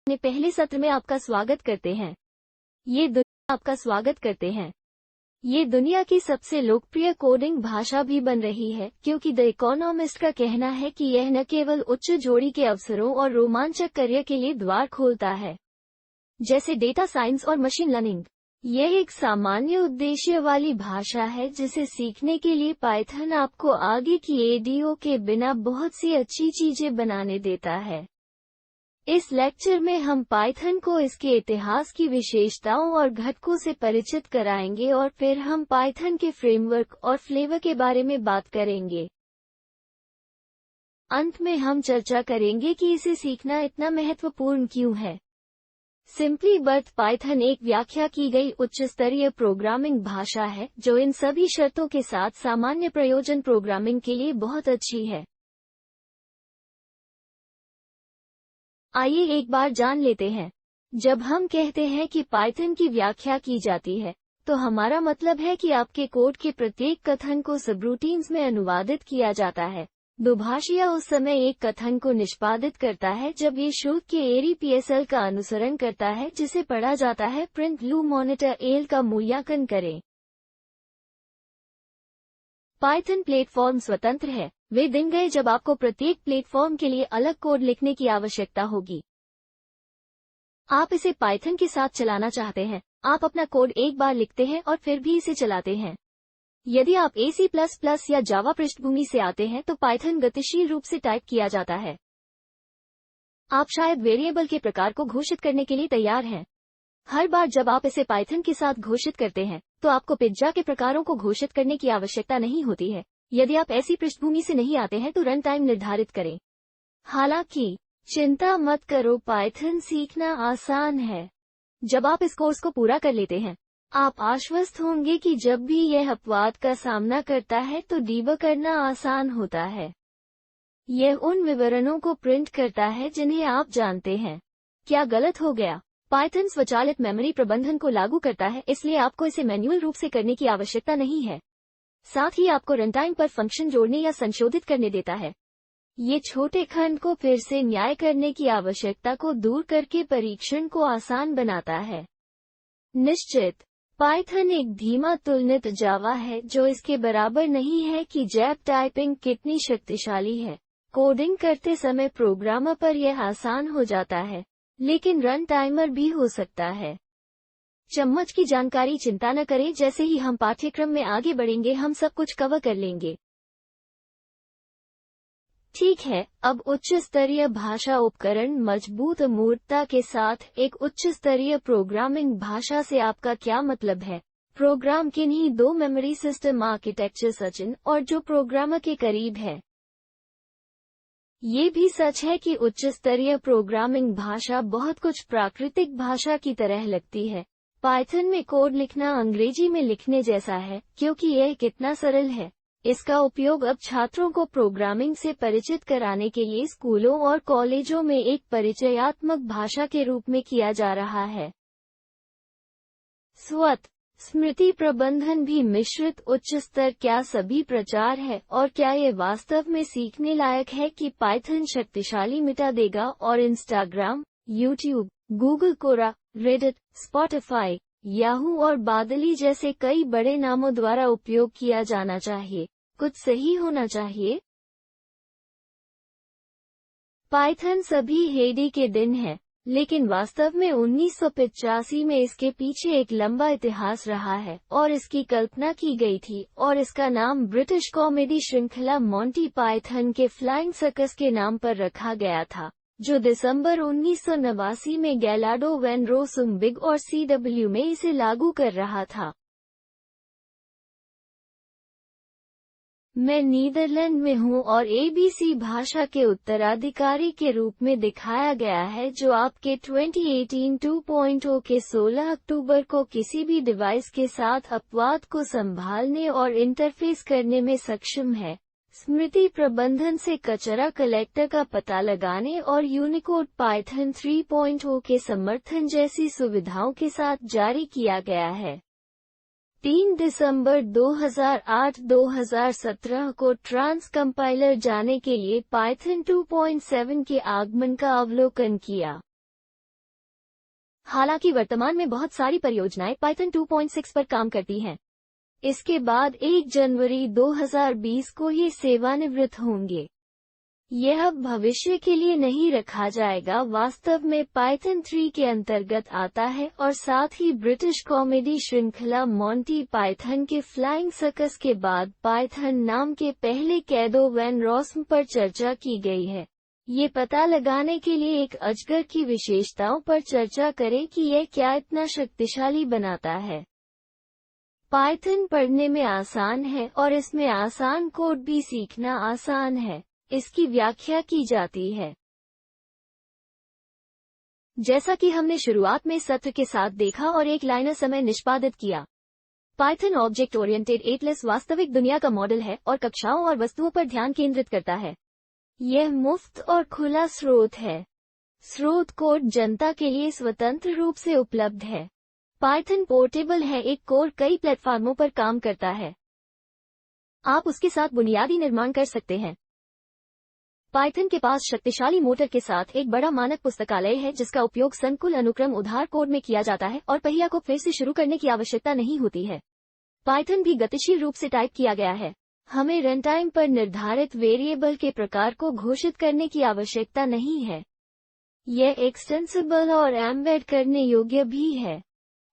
अपने पहले सत्र में आपका स्वागत करते हैं। ये दुनिया की सबसे लोकप्रिय कोडिंग भाषा भी बन रही है, क्योंकि द इकोनॉमिस्ट का कहना है कि यह न केवल उच्च जोड़ी के अवसरों और रोमांचक करियर के लिए द्वार खोलता है, जैसे डेटा साइंस और मशीन लर्निंग। यह एक सामान्य उद्देश्य वाली भाषा है जिसे सीखने के लिए पाइथन आपको आगे की एडीओ के बिना बहुत सी अच्छी चीजें बनाने देता है। इस लेक्चर में हम पाइथन को इसके इतिहास की विशेषताओं और घटकों से परिचित कराएंगे और फिर हम पाइथन के फ्रेमवर्क और फ्लेवर के बारे में बात करेंगे। अंत में हम चर्चा करेंगे कि इसे सीखना इतना महत्वपूर्ण क्यों है। सिंपली बर्थ पाइथन एक व्याख्या की गई उच्च स्तरीय प्रोग्रामिंग भाषा है जो इन सभी शर्तों के साथ सामान्य प्रयोजन प्रोग्रामिंग के लिए बहुत अच्छी है। आइए एक बार जान लेते हैं। जब हम कहते हैं कि पाइथन की व्याख्या की जाती है, तो हमारा मतलब है कि आपके कोड के प्रत्येक कथन को सबरूटीन्स में अनुवादित किया जाता है। दुभाषिया उस समय एक कथन को निष्पादित करता है जब ये शुरू के एरी पीएसएल का अनुसरण करता है जिसे पढ़ा जाता है। प्रिंट लू मॉनिटर एल का मूल्यांकन करें। पाइथन प्लेटफॉर्म स्वतंत्र है। वे दिन गए जब आपको प्रत्येक प्लेटफॉर्म के लिए अलग कोड लिखने की आवश्यकता होगी। आप इसे पाइथन के साथ चलाना चाहते हैं। आप अपना कोड एक बार लिखते हैं और फिर भी इसे चलाते हैं। यदि आप AC++ या जावा पृष्ठभूमि से आते हैं तो पाइथन गतिशील रूप से टाइप किया जाता है। आप शायद वेरिएबल के प्रकार को घोषित करने के लिए तैयार हैं। हर बार जब आप इसे पाइथन के साथ घोषित करते हैं, तो आपको पिज्जा के प्रकारों को घोषित करने की आवश्यकता नहीं होती है। यदि आप ऐसी पृष्ठभूमि से नहीं आते हैं तो रन टाइम निर्धारित करें। हालांकि चिंता मत करो, पाइथन सीखना आसान है। जब आप इस कोर्स को पूरा कर लेते हैं, आप आश्वस्त होंगे कि जब भी यह अपवाद का सामना करता है तो डीबग करना आसान होता है। यह उन विवरणों को प्रिंट करता है जिन्हें आप जानते हैं। क्या गलत हो गया? पाइथन स्वचालित मेमोरी प्रबंधन को लागू करता है, इसलिए आपको इसे मैन्युअल रूप से करने की आवश्यकता नहीं है। साथ ही आपको रनटाइम पर फंक्शन जोड़ने या संशोधित करने देता है। ये छोटे खंड को फिर से न्याय करने की आवश्यकता को दूर करके परीक्षण को आसान बनाता है। निश्चित, पाइथन एक धीमा तुलनित जावा है जो इसके बराबर नहीं है कि जैप टाइपिंग कितनी शक्तिशाली है। कोडिंग करते समय प्रोग्रामर पर यह आसान हो जाता है, लेकिन रन टाइमर भी हो सकता है। चम्मच की जानकारी चिंता न करें, जैसे ही हम पाठ्यक्रम में आगे बढ़ेंगे हम सब कुछ कवर कर लेंगे। ठीक है, अब उच्च स्तरीय भाषा उपकरण मजबूत अमूर्तता के साथ एक उच्च स्तरीय प्रोग्रामिंग भाषा से आपका क्या मतलब है? प्रोग्राम किन्हीं दो मेमोरी सिस्टम आर्किटेक्चर सचिन और जो प्रोग्रामर के करीब है। ये भी सच है कि उच्च स्तरीय प्रोग्रामिंग भाषा बहुत कुछ प्राकृतिक भाषा की तरह लगती है। पाइथन में कोड लिखना अंग्रेजी में लिखने जैसा है, क्योंकि यह कितना सरल है। इसका उपयोग अब छात्रों को प्रोग्रामिंग से परिचित कराने के लिए स्कूलों और कॉलेजों में एक परिचयात्मक भाषा के रूप में किया जा रहा है। स्वत स्मृति प्रबंधन भी मिश्रित उच्च स्तर क्या सभी प्रचार है, और क्या ये वास्तव में सीखने लायक है कि पाइथन शक्तिशाली मिटा देगा और इंस्टाग्राम, यूट्यूब, गूगल कोरा, रेडिट, स्पॉटिफाई, याहू और बादली जैसे कई बड़े नामों द्वारा उपयोग किया जाना चाहिए? कुछ सही होना चाहिए। पाइथन सभी हेडी के दिन है, लेकिन वास्तव में 1985 में इसके पीछे एक लंबा इतिहास रहा है और इसकी कल्पना की गई थी, और इसका नाम ब्रिटिश कॉमेडी श्रृंखला मॉन्टी पाइथन के फ्लाइंग सर्कस के नाम पर रखा गया था, जो दिसंबर 1989 में गैलाडो वैन रोसुम-बिग और CW में इसे लागू कर रहा था। मैं नीदरलैंड में हूँ और ABC भाषा के उत्तराधिकारी के रूप में दिखाया गया है, जो आपके 2018 2.0 के 16 अक्टूबर को किसी भी डिवाइस के साथ अपवाद को संभालने और इंटरफेस करने में सक्षम है। स्मृति प्रबंधन से कचरा कलेक्टर का पता लगाने और यूनिकोड पाइथन 3.0 के समर्थन जैसी सुविधाओं के साथ जारी किया गया है। 3 दिसंबर 2008-2017 को ट्रांस कंपाइलर जाने के लिए पाइथन 2.7 के आगमन का अवलोकन किया। हालांकि वर्तमान में बहुत सारी परियोजनाएं पाइथन 2.6 पर काम करती हैं। इसके बाद 1 जनवरी 2020 को ये सेवानिवृत्त होंगे। यह भविष्य के लिए नहीं रखा जाएगा, वास्तव में पाइथन 3 के अंतर्गत आता है और साथ ही ब्रिटिश कॉमेडी श्रृंखला मॉन्टी पाइथन के फ्लाइंग सर्कस के बाद पाइथन नाम के पहले कैदो वैन रॉसम पर चर्चा की गई है। ये पता लगाने के लिए एक अजगर की विशेषताओं पर चर्चा करें कि यह क्या इतना शक्तिशाली बनाता है। पाइथन पढ़ने में आसान है और इसमें आसान कोड भी सीखना आसान है, इसकी व्याख्या की जाती है। जैसा कि हमने शुरुआत में सत्र के साथ देखा और एक लाइनर समय निष्पादित किया। पाइथन ऑब्जेक्ट ओरिएंटेड एटलस वास्तविक दुनिया का मॉडल है और कक्षाओं और वस्तुओं पर ध्यान केंद्रित करता है। यह मुफ्त और खुला स्रोत है। स्रोत कोड जनता के लिए स्वतंत्र रूप से उपलब्ध है। पाइथन पोर्टेबल है, एक कोड कई प्लेटफार्मों पर काम करता है। आप उसके साथ बुनियादी निर्माण कर सकते हैं। पाइथन के पास शक्तिशाली मोटर के साथ एक बड़ा मानक पुस्तकालय है जिसका उपयोग संकुल अनुक्रम उधार कोड में किया जाता है और पहिया को फिर से शुरू करने की आवश्यकता नहीं होती है। पाइथन भी गतिशील रूप से टाइप किया गया है। हमें रनटाइम पर निर्धारित वेरिएबल के प्रकार को घोषित करने की आवश्यकता नहीं है। यह एक्सटेंसिबल और एम्बेड करने योग्य भी है।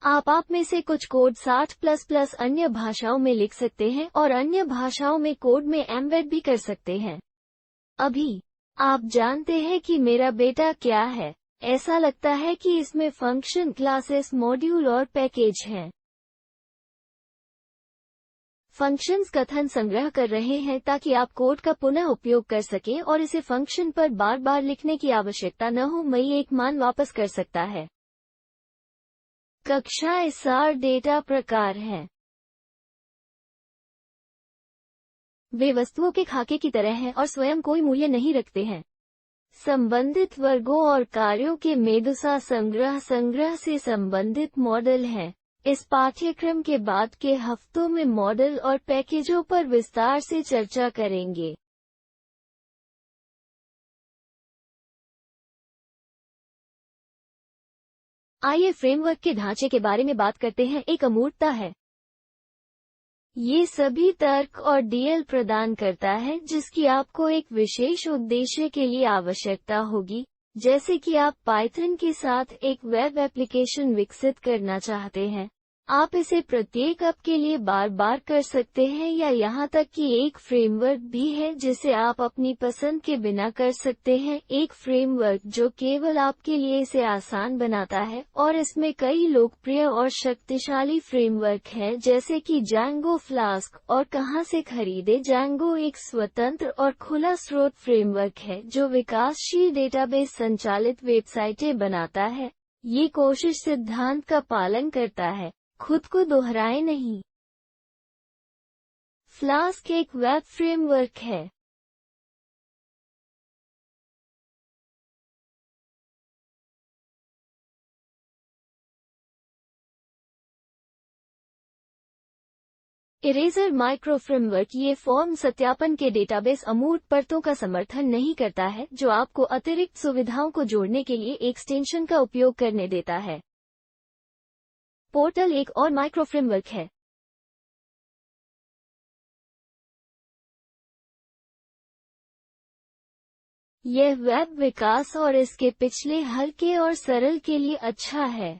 आप में से कुछ कोड 60++ अन्य भाषाओं में लिख सकते हैं और अन्य भाषाओं में कोड में एम्बेड भी कर सकते हैं। अभी आप जानते हैं कि मेरा बेटा क्या है। ऐसा लगता है कि इसमें फंक्शन, क्लासेस, मॉड्यूल और पैकेज हैं। फंक्शंस कथन संग्रह कर रहे हैं ताकि आप कोड का पुनः उपयोग कर सकें और इसे फंक्शन पर बार बार लिखने की आवश्यकता न हो। मैं एक मान वापस कर सकता है। कक्षा सार डेटा प्रकार हैं। वे वस्तुओं के खाके की तरह हैं और स्वयं कोई मूल्य नहीं रखते हैं। संबंधित वर्गों और कार्यों के मेदुसा संग्रह से संबंधित मॉडल हैं। इस पाठ्यक्रम के बाद के हफ्तों में मॉडल और पैकेजों पर विस्तार से चर्चा करेंगे। आइए फ्रेमवर्क के ढांचे के बारे में बात करते हैं। एक अमूर्तता है। ये सभी तर्क और डीएल प्रदान करता है जिसकी आपको एक विशेष उद्देश्य के लिए आवश्यकता होगी, जैसे कि आप पाइथन के साथ एक वेब एप्लीकेशन विकसित करना चाहते हैं। आप इसे प्रत्येक ऐप के लिए बार बार कर सकते हैं या यहाँ तक कि एक फ्रेमवर्क भी है जिसे आप अपनी पसंद के बिना कर सकते हैं। एक फ्रेमवर्क जो केवल आपके लिए इसे आसान बनाता है और इसमें कई लोकप्रिय और शक्तिशाली फ्रेमवर्क हैं जैसे कि Django फ्लास्क और कहाँ से खरीदे। Django एक स्वतंत्र और खुला स्रोत फ्रेमवर्क है जो विकासशील डेटाबेस संचालित वेबसाइटें बनाता है। ये कोशिश सिद्धांत का पालन करता है, खुद को दोहराए नहीं। फ्लास्क एक वेब फ्रेमवर्क है। इरेजर माइक्रो फ्रेमवर्क ये फॉर्म सत्यापन के डेटाबेस अमूर्त परतों का समर्थन नहीं करता है जो आपको अतिरिक्त सुविधाओं को जोड़ने के लिए एक्सटेंशन का उपयोग करने देता है। पोर्टल एक और माइक्रो फ्रेमवर्क है। यह वेब विकास और इसके पिछले हल्के और सरल के लिए अच्छा है।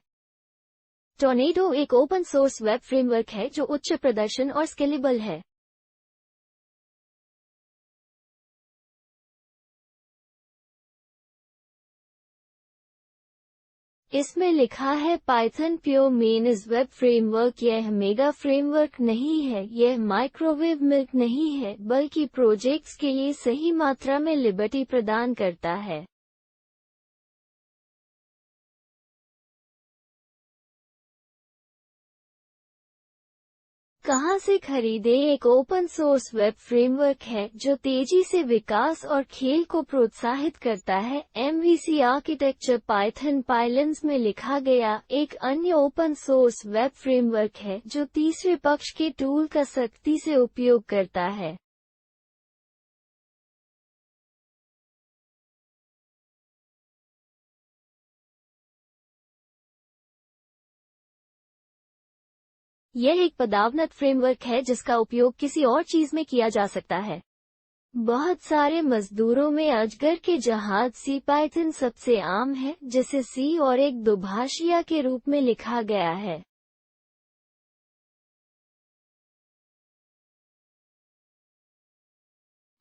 टॉर्नेडो एक ओपन सोर्स वेब फ्रेमवर्क है जो उच्च प्रदर्शन और स्केलेबल है। इसमें लिखा है पाइथन प्योर मेन इस वेब फ्रेमवर्क। यह मेगा फ्रेमवर्क नहीं है, यह माइक्रोवेव मिल्क नहीं है, बल्कि प्रोजेक्ट्स के लिए सही मात्रा में लिबर्टी प्रदान करता है। कहाँ से खरीदे एक ओपन सोर्स वेब फ्रेमवर्क है जो तेजी से विकास और खेल को प्रोत्साहित करता है। एमवीसी आर्किटेक्चर पाइथन पाइलन्स में लिखा गया एक अन्य ओपन सोर्स वेब फ्रेमवर्क है जो तीसरे पक्ष के टूल का सख्ती से उपयोग करता है। यह एक पदावनत फ्रेमवर्क है जिसका उपयोग किसी और चीज में किया जा सकता है। बहुत सारे मजदूरों में अजगर के जहाज सी पाइथन सबसे आम है, जिसे सी और एक दुभाषिया के रूप में लिखा गया है।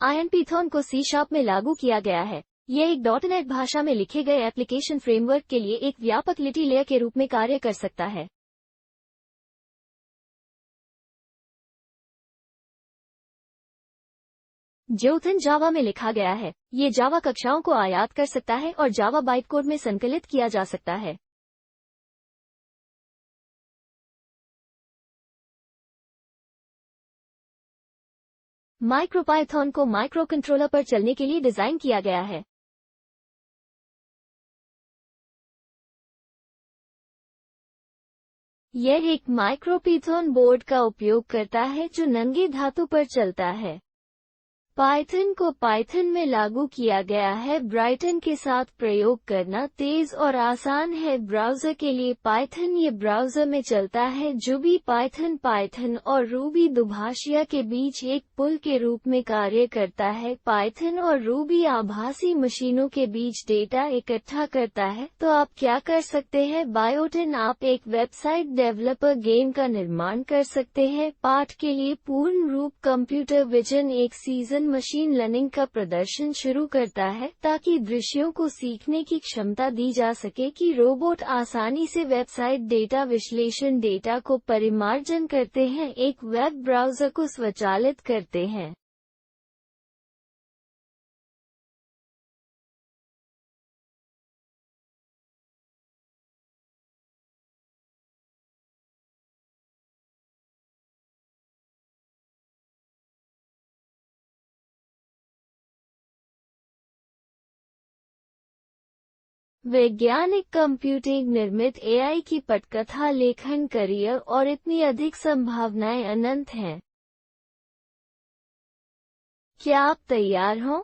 आयन पाइथन को सी शार्प में लागू किया गया है। यह एक डॉटनेट भाषा में लिखे गए एप्लीकेशन फ्रेमवर्क के लिए एक व्यापक लिटी लेयर के रूप में कार्य कर सकता है। जोथन जावा में लिखा गया है। ये जावा कक्षाओं को आयात कर सकता है और जावा बाइटकोड में संकलित किया जा सकता है। माइक्रोपाइथन को माइक्रोकंट्रोलर पर चलने के लिए डिजाइन किया गया है। यह एक माइक्रोपाइथन बोर्ड का उपयोग करता है जो नंगी धातु पर चलता है। पाइथन को पाइथन में लागू किया गया है। ब्राइटन के साथ प्रयोग करना तेज और आसान है। ब्राउज़र के लिए पाइथन ये ब्राउज़र में चलता है जो भी पाइथन और रूबी दुभाषिया के बीच एक पुल के रूप में कार्य करता है। पाइथन और रूबी आभासी मशीनों के बीच डेटा इकट्ठा करता है। तो आप क्या कर सकते हैं? बायोटिन आप एक वेबसाइट डेवलपर गेम का निर्माण कर सकते हैं। पाठ के लिए पूर्ण रूप कंप्यूटर विजन एक सीजन मशीन लर्निंग का प्रदर्शन शुरू करता है ताकि दृश्यों को सीखने की क्षमता दी जा सके कि रोबोट आसानी से वेबसाइट डेटा विश्लेषण डेटा को परिमार्जन करते हैं, एक वेब ब्राउज़र को स्वचालित करते हैं। वैज्ञानिक कंप्यूटिंग निर्मित एआई की पटकथा लेखन करियर और इतनी अधिक संभावनाएं अनंत हैं। क्या आप तैयार हो?